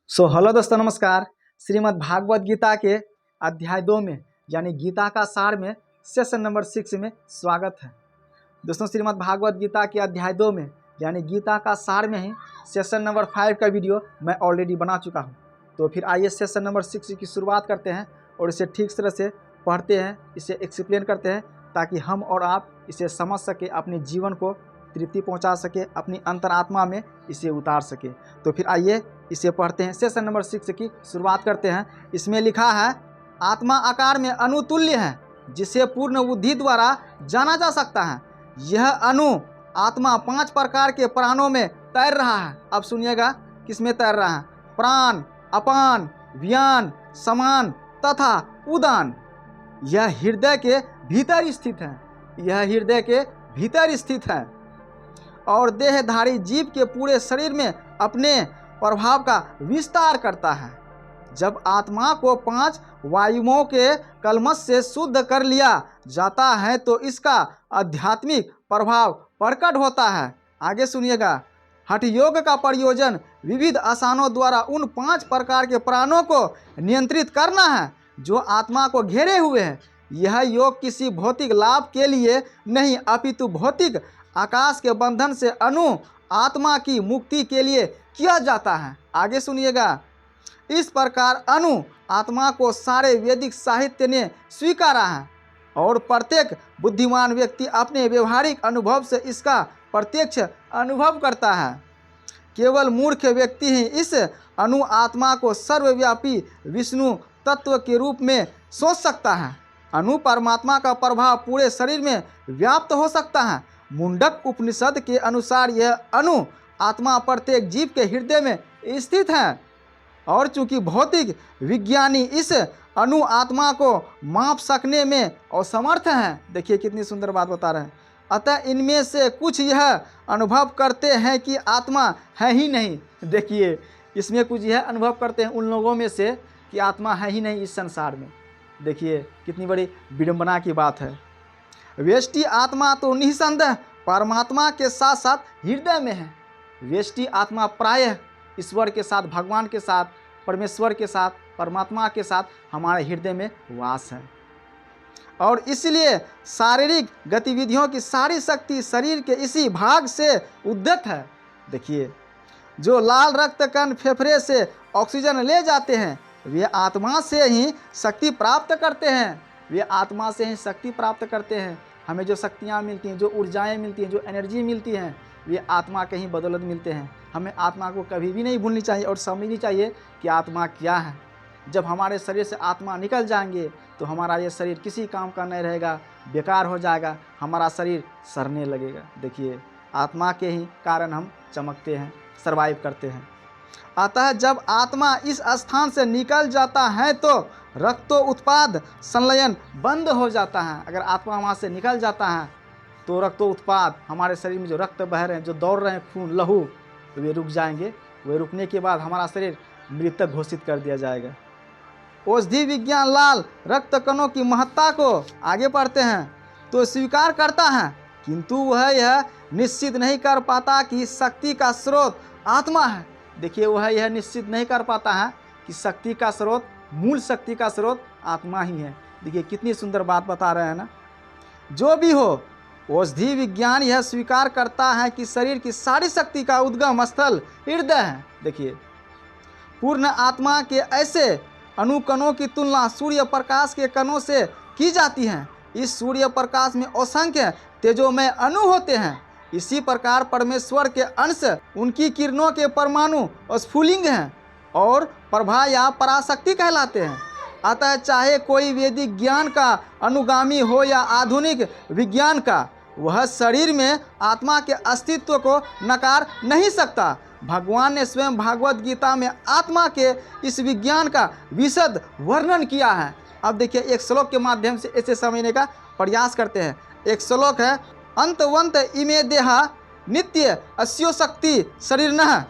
Hello दोस्तों, नमस्कार। श्रीमद् भागवत गीता के अध्याय 2 में यानी गीता का सार में सेशन नंबर 6 में स्वागत है। दोस्तों, श्रीमद् भागवत गीता के अध्याय 2 में यानी गीता का सार में ही सेशन नंबर 5 का वीडियो मैं ऑलरेडी बना चुका हूं। तो फिर आइए सेशन नंबर 6 की शुरुआत करते हैं और इसे ठीक तरह से पढ़ते हैं, इसे एक्सप्लेन करते हैं ताकि हम और आप इसे समझ सके, अपने जीवन को तृप्ति पहुंचा सके, अपनी अंतरात्मा में इसे उतार सके। तो फिर आइए इसे पढ़ते हैं। सेशन नंबर 6 की शुरुआत करते हैं। इसमें लिखा है, आत्मा आकार में अनुतुल्य है, जिसे पूर्ण बुद्धि द्वारा जाना जा सकता है। यह अणु आत्मा 5 प्रकार के प्राणों में तैर रहा है। अब सुनिएगा किसमें तैर रहा है। प्राण, अपान, व्यान, समान तथा उदान। यह हृदय के भीतर स्थित है। यह हृदय के भीतर स्थित है और देहधारी जीव के पूरे शरीर में अपने प्रभाव का विस्तार करता है। जब आत्मा को 5 वायुओं के कलमश से शुद्ध कर लिया जाता है तो इसका आध्यात्मिक प्रभाव प्रकट होता है। आगे सुनिएगा। हठ योग का प्रयोजन विविध आसनों द्वारा उन 5 प्रकार के प्राणों को नियंत्रित करना है जो आत्मा को घेरे हुए हैं। यह योग किसी भौतिक लाभ के लिए नहीं अपितु भौतिक आकाश के बंधन से अणु आत्मा की मुक्ति के लिए किया जाता है। आगे सुनिएगा। इस प्रकार अणु आत्मा को सारे वैदिक साहित्य ने स्वीकारा है और प्रत्येक बुद्धिमान व्यक्ति अपने व्यवहारिक अनुभव से इसका प्रत्यक्ष अनुभव करता है। केवल मूर्ख व्यक्ति ही इस अणु आत्मा को सर्वव्यापी विष्णु तत्व के रूप में सोच सकता है। अणु परमात्मा का प्रभाव पूरे शरीर में व्याप्त हो सकता है। मुंडक उपनिषद के अनुसार यह अणु आत्मा प्रत्येक जीव के हृदय में स्थित है और चूंकि भौतिक विज्ञानी इस अणु आत्मा को माप सकने में असमर्थ हैं। देखिए कितनी सुंदर बात बता रहे हैं। अतः इनमें से कुछ यह अनुभव करते हैं कि आत्मा है ही नहीं। देखिए इसमें कुछ यह अनुभव करते हैं उन लोगों में से कि आत्मा है ही नहीं इस संसार में। देखिए कितनी बड़ी विडंबना की बात है। व्यष्टि आत्मा तो निसंदेह परमात्मा के साथ साथ हृदय में है। व्यष्टि आत्मा प्रायः ईश्वर के साथ, भगवान के साथ, परमेश्वर के साथ, परमात्मा के साथ हमारे हृदय में वास है और इसलिए शारीरिक गतिविधियों की सारी शक्ति शरीर के इसी भाग से उद्यत है। देखिए जो लाल रक्त कण फेफड़े से ऑक्सीजन ले जाते हैं वे आत्मा से ही शक्ति प्राप्त करते हैं। वे आत्मा से ही शक्ति प्राप्त करते हैं। हमें जो शक्तियाँ मिलती हैं, जो ऊर्जाएँ मिलती हैं, जो एनर्जी मिलती हैं, वे आत्मा के ही बदौलत मिलते हैं। हमें आत्मा को कभी भी नहीं भूलनी चाहिए और समझनी चाहिए कि आत्मा क्या है। जब हमारे शरीर से आत्मा निकल जाएंगे तो हमारा ये शरीर किसी काम का नहीं रहेगा, बेकार हो जाएगा, हमारा शरीर सड़ने लगेगा। देखिए आत्मा के ही कारण हम चमकते हैं, सर्वाइव करते हैं। अतः जब आत्मा इस स्थान से निकल जाता है तो रक्तोत्पाद संलयन बंद हो जाता है। अगर आत्मा वहाँ से निकल जाता है तो रक्तोत्पाद, हमारे शरीर में जो रक्त बह रहे हैं, जो दौड़ रहे हैं खून लहू, तो वे रुक जाएंगे। वे रुकने के बाद हमारा शरीर मृतक घोषित कर दिया जाएगा। औषधि विज्ञान लाल रक्त कणों की महत्ता को आगे पढ़ते हैं तो स्वीकार करता है, किंतु वह यह निश्चित नहीं कर पाता कि शक्ति का स्रोत आत्मा है। देखिए वह यह निश्चित नहीं कर पाता है कि शक्ति का स्रोत, मूल शक्ति का स्रोत आत्मा ही है। देखिए कितनी सुंदर बात बता रहे हैं ना। जो भी हो, औषधि विज्ञान यह स्वीकार करता है कि शरीर की सारी शक्ति का उद्गम स्थल हृदय है। देखिए पूर्ण आत्मा के ऐसे अणुकणों की तुलना सूर्य प्रकाश के कणों से की जाती है। इस सूर्य प्रकाश में असंख्य तेजोमय अणु होते हैं। इसी प्रकार परमेश्वर के अंश उनकी किरणों के परमाणु स्फुलिंग हैं और प्रभा या पराशक्ति कहलाते हैं। अतः चाहे कोई वैदिक ज्ञान का अनुगामी हो या आधुनिक विज्ञान का, वह शरीर में आत्मा के अस्तित्व को नकार नहीं सकता। भगवान ने स्वयं भागवत गीता में आत्मा के इस विज्ञान का विशद वर्णन किया है। अब देखिए एक श्लोक के माध्यम से इसे समझने का प्रयास करते हैं। एक श्लोक है, अंतवंत इमे देहा नित्य अस्यो शक्ति शरीर न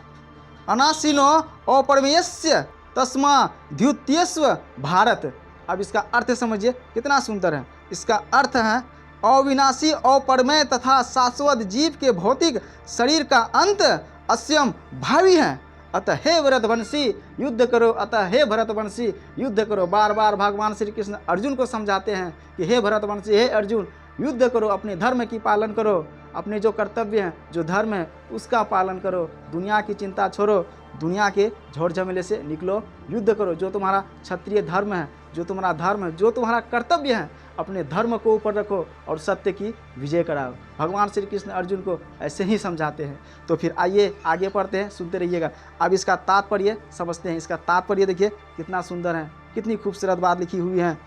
अनासीनो अपरमेयस्य तस्मा द्युत्यस्व भारत। अब इसका अर्थ समझिए कितना सुंदर है। इसका अर्थ है अविनाशी अपरमेय तथा शाश्वत जीव के भौतिक शरीर का अंत अस्यम भावी है। अतः हे भरतवंशी युद्ध करो, अतः हे भरतवंशी युद्ध करो। बार बार भगवान श्री कृष्ण अर्जुन को समझाते हैं कि हे भरतवंशी, हे अर्जुन, युद्ध करो, अपने धर्म की पालन करो, अपने जो कर्तव्य हैं, जो धर्म है उसका पालन करो, दुनिया की चिंता छोड़ो, दुनिया के झोर झमेले से निकलो, युद्ध करो। जो तुम्हारा क्षत्रिय धर्म है, जो तुम्हारा धर्म है, जो तुम्हारा कर्तव्य है, अपने धर्म को ऊपर रखो और सत्य की विजय कराओ। भगवान श्री कृष्ण अर्जुन को ऐसे ही समझाते हैं। तो फिर आइए आगे पढ़ते हैं, सुनते रहिएगा। अब इसका तात्पर्य समझते हैं। इसका तात्पर्य देखिए कितना सुंदर है, कितनी खूबसूरत बात लिखी हुई है।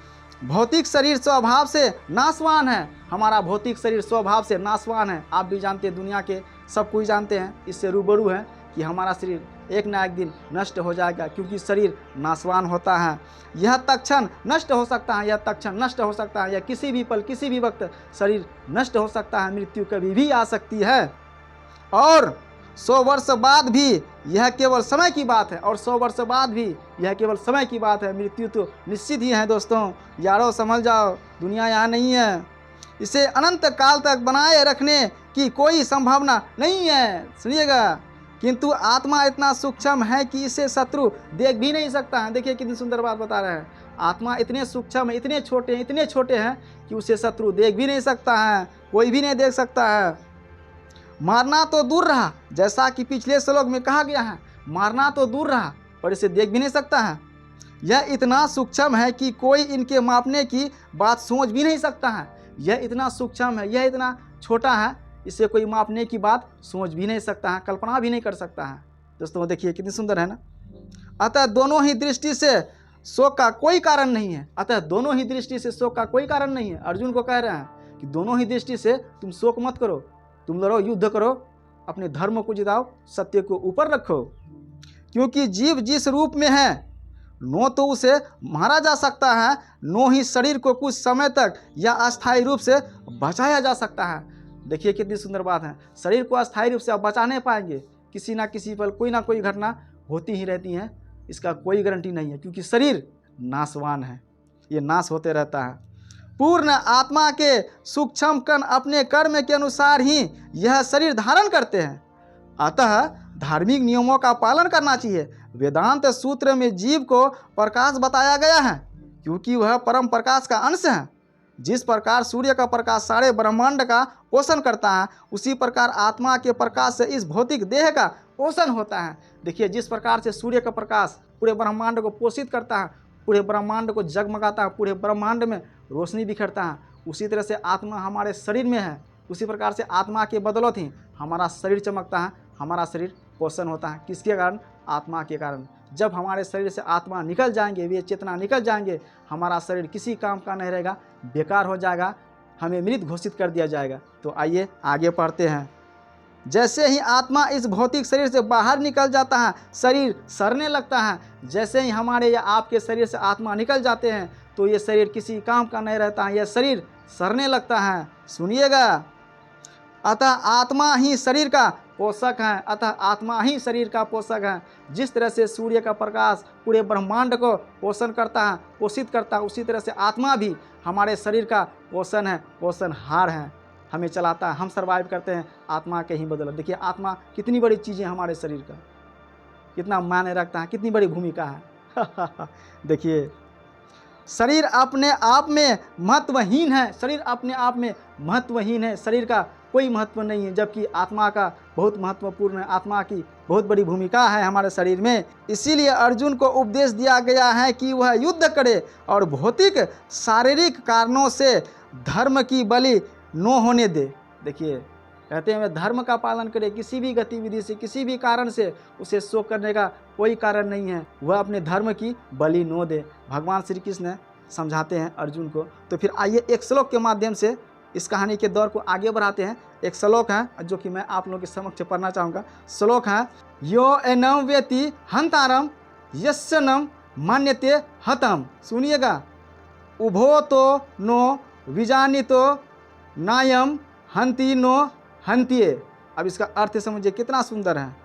भौतिक शरीर स्वभाव से नाशवान है। हमारा भौतिक शरीर स्वभाव से नाशवान है। आप भी जानते हैं, दुनिया के सब कोई जानते हैं, इससे रूबरू हैं कि हमारा शरीर एक ना एक दिन नष्ट हो जाएगा, क्योंकि शरीर नाशवान होता है। यह तत्क्षण नष्ट हो सकता है, यह तत्क्षण नष्ट हो सकता है, या किसी भी पल, किसी भी वक्त शरीर नष्ट हो सकता है। मृत्यु कभी भी आ सकती है और 100 वर्ष बाद भी यह केवल समय की बात है, और 100 वर्ष बाद भी यह केवल समय की बात है। मृत्यु तो निश्चित ही है दोस्तों, यारों समझ जाओ, दुनिया यहाँ नहीं है। इसे अनंत काल तक बनाए रखने की कोई संभावना नहीं है। सुनिएगा, किंतु आत्मा इतना सूक्ष्म है कि इसे शत्रु देख भी नहीं सकता है। देखिए कितनी सुंदर बात बता रहे हैं। आत्मा इतने सूक्ष्म है, इतने छोटे हैं कि उसे शत्रु देख भी नहीं सकता है, कोई भी नहीं देख सकता है। मारना तो दूर रहा, जैसा कि पिछले श्लोक में कहा गया है, मारना तो दूर रहा पर इसे देख भी नहीं सकता है। यह इतना सूक्ष्म है कि कोई इनके मापने की बात सोच भी नहीं सकता है। यह इतना सूक्ष्म है, यह इतना छोटा है, इसे कोई मापने की बात सोच भी नहीं सकता है, कल्पना भी नहीं कर सकता है। दोस्तों देखिए कितनी सुंदर है ना। अतः दोनों ही दृष्टि से शोक का कोई कारण नहीं है। अतः दोनों ही दृष्टि से शोक का कोई कारण नहीं है। अर्जुन को कह रहे हैं कि दोनों ही दृष्टि से तुम शोक मत करो, तुम लड़ो, युद्ध करो, अपने धर्म को जिताओ, सत्य को ऊपर रखो। क्योंकि जीव जिस रूप में है, नो तो उसे मारा जा सकता है, नो ही शरीर को कुछ समय तक या अस्थायी रूप से बचाया जा सकता है। देखिए कितनी सुंदर बात है। शरीर को अस्थायी रूप से आप बचा नहीं पाएंगे, किसी ना किसी पर कोई ना कोई घटना होती ही रहती है, इसका कोई गारंटी नहीं है, क्योंकि शरीर नाशवान है, ये नाश होते रहता है। पूर्ण आत्मा के सूक्ष्म कण अपने कर्म के अनुसार ही यह शरीर धारण करते हैं। अतः धार्मिक नियमों का पालन करना चाहिए। वेदांत सूत्र में जीव को प्रकाश बताया गया है, क्योंकि वह परम प्रकाश का अंश है। जिस प्रकार सूर्य का प्रकाश सारे ब्रह्मांड का पोषण करता है, उसी प्रकार आत्मा के प्रकाश से इस भौतिक देह का पोषण होता है। देखिए, जिस प्रकार से सूर्य का प्रकाश पूरे ब्रह्मांड को पोषित करता है, पूरे ब्रह्मांड को जगमगाता है, पूरे ब्रह्मांड में रोशनी बिखरता है, उसी तरह से आत्मा हमारे शरीर में है। उसी प्रकार से आत्मा के बदौलत ही हमारा शरीर चमकता है, हमारा शरीर पोषण होता है। किसके कारण? आत्मा के कारण। जब हमारे शरीर से आत्मा निकल जाएंगे, वे चेतना निकल जाएंगे, हमारा शरीर किसी काम का नहीं रहेगा, बेकार हो जाएगा, हमें मृत घोषित कर दिया जाएगा। तो आइए आगे पढ़ते हैं। जैसे ही आत्मा इस भौतिक शरीर से बाहर निकल जाता है, शरीर सड़ने लगता है। जैसे ही हमारे या आपके शरीर से आत्मा निकल जाते हैं, तो ये शरीर किसी काम का नहीं रहता है, यह शरीर सड़ने लगता है। सुनिएगा, अतः आत्मा ही शरीर का पोषक है। अतः आत्मा ही शरीर का पोषक है। जिस तरह से सूर्य का प्रकाश पूरे ब्रह्मांड को पोषण करता है, पोषित करता है, उसी तरह से आत्मा भी हमारे शरीर का पोषण है, पोषणहार है, हमें चलाता है। हम सर्वाइव करते हैं आत्मा के ही बदौलत। देखिए आत्मा कितनी बड़ी चीज़ है, हमारे शरीर का कितना मायने रखता है, कितनी बड़ी भूमिका है। देखिए, शरीर अपने आप में महत्वहीन है। शरीर अपने आप में महत्वहीन है, शरीर का कोई महत्व नहीं है, जबकि आत्मा का बहुत महत्वपूर्ण है। आत्मा की बहुत बड़ी भूमिका है हमारे शरीर में। इसीलिए अर्जुन को उपदेश दिया गया है कि वह युद्ध करे और भौतिक शारीरिक कारणों से धर्म की बलि न होने दे। देखिए, कहते हैं वह धर्म का पालन करे, किसी भी गतिविधि से, किसी भी कारण से उसे शोक करने का कोई कारण नहीं है, वह अपने धर्म की बलि न दे। भगवान श्री कृष्ण समझाते हैं अर्जुन को। तो फिर आइए एक श्लोक के माध्यम से इस कहानी के दौर को आगे बढ़ाते हैं। एक श्लोक है जो कि मैं आप लोगों के समक्ष पढ़ना चाहूँगा। श्लोक है, यो एनम व्यति हंतारम यस्य नम मान्यते हतम। सुनिएगा, उभो तो नो विजानितो नायम हंति नो हंतिये। अब इसका अर्थ समझिए कितना सुंदर है।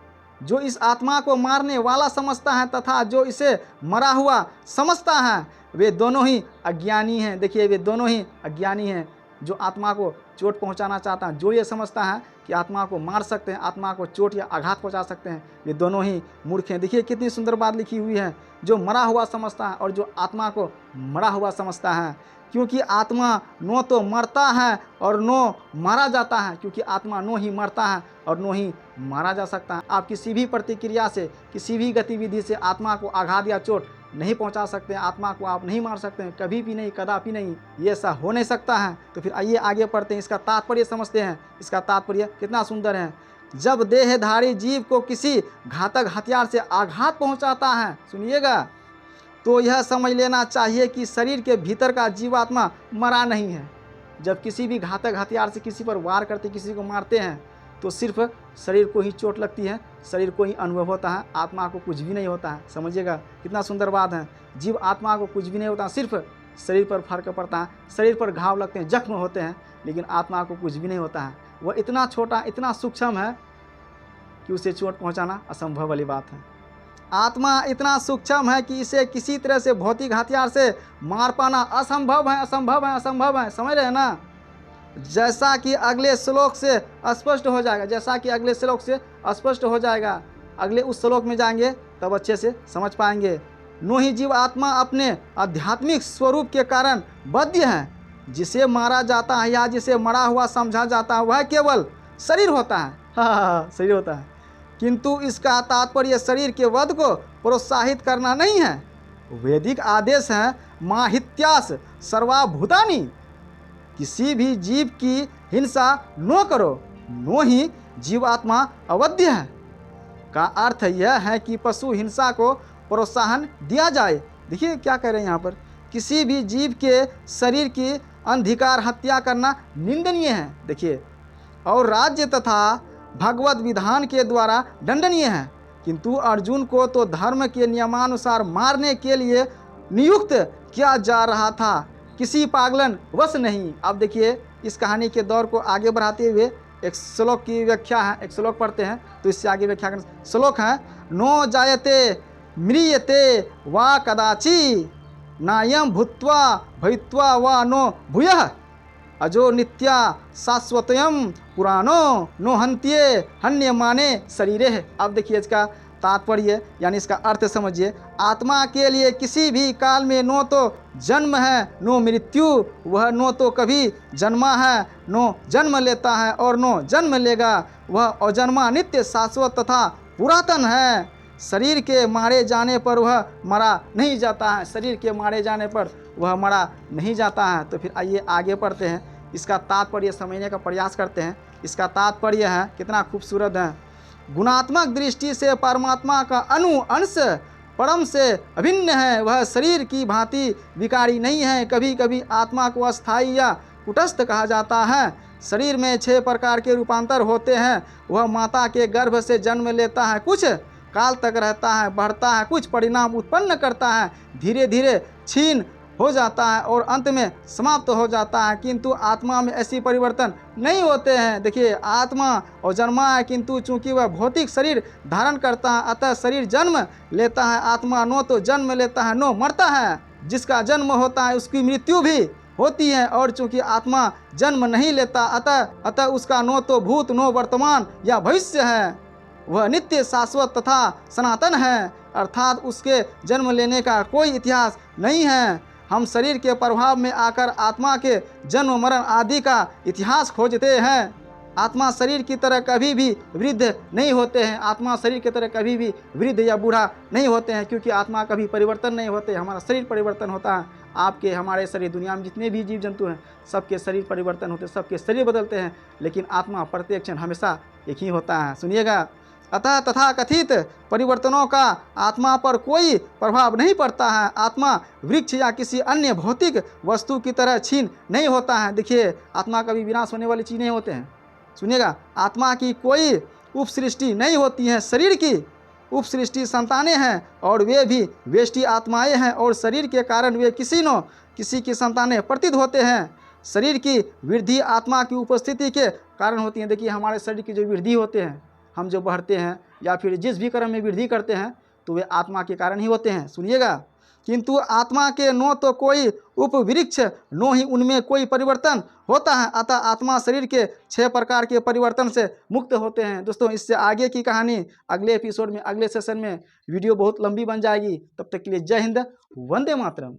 जो इस आत्मा को मारने वाला समझता है तथा जो इसे मरा हुआ समझता है, वे दोनों ही अज्ञानी हैं। देखिए, वे दोनों ही अज्ञानी हैं। जो आत्मा को चोट पहुंचाना चाहता है, जो ये समझता है कि आत्मा को मार सकते हैं, आत्मा को चोट या आघात पहुंचा सकते हैं, ये दोनों ही मूर्ख हैं। देखिए कितनी सुंदर बात लिखी हुई है, जो मरा हुआ समझता है और जो आत्मा को मरा हुआ समझता है, क्योंकि आत्मा नो तो मरता है और नो मारा जाता है, क्योंकि आत्मा नो ही मरता है और नो ही मारा जा सकता है। आप किसी भी प्रतिक्रिया से, किसी भी गतिविधि से आत्मा को आघात या चोट नहीं पहुंचा सकते हैं, आत्मा को आप नहीं मार सकते हैं, कभी भी नहीं, कदापि नहीं, ये ऐसा हो नहीं सकता है। तो फिर आइए आगे पढ़ते हैं, इसका तात्पर्य समझते हैं। इसका तात्पर्य कितना सुंदर है। जब देहधारी जीव को किसी घातक हथियार से आघात पहुंचाता है, सुनिएगा, तो यह समझ लेना चाहिए कि शरीर के भीतर का जीवात्मा मरा नहीं है। जब किसी भी घातक हथियार से किसी पर वार करते, किसी को मारते हैं, तो सिर्फ शरीर को ही चोट लगती है, शरीर को ही अनुभव होता है, आत्मा को कुछ भी नहीं होता है। समझिएगा कितना सुंदर बात है। जीव आत्मा को कुछ भी नहीं होता, सिर्फ शरीर पर फर्क पड़ता है, शरीर पर घाव लगते हैं, जख्म होते हैं, लेकिन आत्मा को कुछ भी नहीं होता है। वह इतना छोटा, इतना सूक्ष्म है कि उसे चोट पहुंचाना असंभव वाली बात है। आत्मा इतना सूक्ष्म है कि इसे किसी तरह से भौतिक हथियार से मार पाना असंभव है, असंभव है, असंभव है। समझ रहे हैं ना? जैसा कि अगले श्लोक से स्पष्ट हो जाएगा, जैसा कि अगले श्लोक से स्पष्ट हो जाएगा। अगले उस श्लोक में जाएंगे तब अच्छे से समझ पाएंगे। नो ही जीव आत्मा अपने आध्यात्मिक स्वरूप के कारण बद्ध है। जिसे मारा जाता है या जिसे मरा हुआ समझा जाता है वह केवल शरीर होता है। हाँ, शरीर होता है, किंतु इसका तात्पर्य शरीर के वध को प्रोत्साहित करना नहीं है। वैदिक आदेश है माहित्यास सर्वाभूतानि, किसी भी जीव की हिंसा नो करो, नो ही जीवात्मा अवध्य है। का अर्थ यह है कि पशु हिंसा को प्रोत्साहन दिया जाए। देखिए क्या कह रहे हैं यहाँ पर, किसी भी जीव के शरीर की अनधिकार हत्या करना निंदनीय है। देखिए, और राज्य तथा भगवत विधान के द्वारा दंडनीय है, किंतु अर्जुन को तो धर्म के नियमानुसार मारने के लिए नियुक्त किया जा रहा था, किसी पागलन वश नहीं। अब देखिए इस कहानी के दौर को आगे बढ़ाते हुए एक श्लोक की व्याख्या है, एक श्लोक पढ़ते हैं तो इससे आगे व्याख्या करें। श्लोक है, नो जायते म्रियते वा कदाचि नायम भूत्वा भयित्वा वा नो भूयः अजो नित्या शाश्वतयम पुरानो नो हन्त्ये हन्यमाने शरीरे है। अब देखिए इसका तात्पर्य यानी इसका अर्थ समझिए। आत्मा के लिए किसी भी काल में नो तो जन्म है नो मृत्यु, वह नो तो कभी जन्मा है नो जन्म लेता है और नो जन्म लेगा। वह अजन्मा नित्य शाश्वत तथा पुरातन है। शरीर के मारे जाने पर वह मरा नहीं जाता है, शरीर के मारे जाने पर वह मरा नहीं जाता है। तो फिर आइए आगे पढ़ते हैं, इसका तात्पर्य समझने का प्रयास करते हैं। इसका तात्पर्य है, कितना खूबसूरत है, गुणात्मक दृष्टि से परमात्मा का अंश परम से अभिन्न है। वह शरीर की भांति विकारी नहीं है। कभी कभी आत्मा को अस्थायी या कुटस्थ कहा जाता है। शरीर में 6 प्रकार के रूपांतर होते हैं। वह माता के गर्भ से जन्म लेता है, कुछ काल तक रहता है, बढ़ता है, कुछ परिणाम उत्पन्न करता है, धीरे धीरे क्षीण हो जाता है और अंत में समाप्त हो जाता है। किंतु आत्मा में ऐसी परिवर्तन नहीं होते हैं। देखिए, आत्मा और जन्मा है, किंतु चूंकि वह भौतिक शरीर धारण करता है, अतः शरीर जन्म लेता है। आत्मा नो तो जन्म लेता है नो मरता है। जिसका जन्म होता है उसकी मृत्यु भी होती है, और चूंकि आत्मा जन्म नहीं लेता अतः उसका नो तो भूत नो वर्तमान या भविष्य है। वह नित्य शाश्वत तथा सनातन है, अर्थात उसके जन्म लेने का कोई इतिहास नहीं है। हम शरीर के प्रभाव में आकर आत्मा के जन्म मरण आदि का इतिहास खोजते हैं। आत्मा शरीर की तरह कभी भी वृद्ध नहीं होते हैं। आत्मा शरीर की तरह कभी भी वृद्ध या बूढ़ा नहीं होते हैं, क्योंकि आत्मा कभी परिवर्तन नहीं होते। हमारा शरीर परिवर्तन होता है, आपके हमारे शरीर, दुनिया में जितने भी जीव जंतु हैं सबके शरीर परिवर्तन होते हैं, सबके शरीर बदलते हैं, लेकिन आत्मा प्रत्येक क्षण हमेशा एक ही होता है। सुनिएगा, अतः तथा कथित परिवर्तनों का आत्मा पर कोई प्रभाव नहीं पड़ता है। आत्मा वृक्ष या किसी अन्य भौतिक वस्तु की तरह छीन नहीं होता है। देखिए, आत्मा कभी विनाश होने वाली चीज़ नहीं होते हैं। सुनिएगा, आत्मा की कोई उपसृष्टि नहीं होती है। शरीर की उपसृष्टि संतानें हैं और वे भी वेष्टि आत्माएं हैं, और शरीर के कारण वे किसी की संतानें प्रतीत होते हैं। शरीर की वृद्धि आत्मा की उपस्थिति के कारण होती है। देखिए, हमारे शरीर की जो वृद्धि होते हैं, हम जो बढ़ते हैं या फिर जिस भी कर्म में वृद्धि करते हैं, तो वे आत्मा के कारण ही होते हैं। सुनिएगा, किंतु आत्मा के नो तो कोई उपवृक्ष, नो ही उनमें कोई परिवर्तन होता है। अतः आत्मा शरीर के 6 प्रकार के परिवर्तन से मुक्त होते हैं। दोस्तों इससे आगे की कहानी अगले एपिसोड में, अगले सेशन में, वीडियो बहुत लंबी बन जाएगी। तब तक के लिए जय हिंद, वंदे मातरम।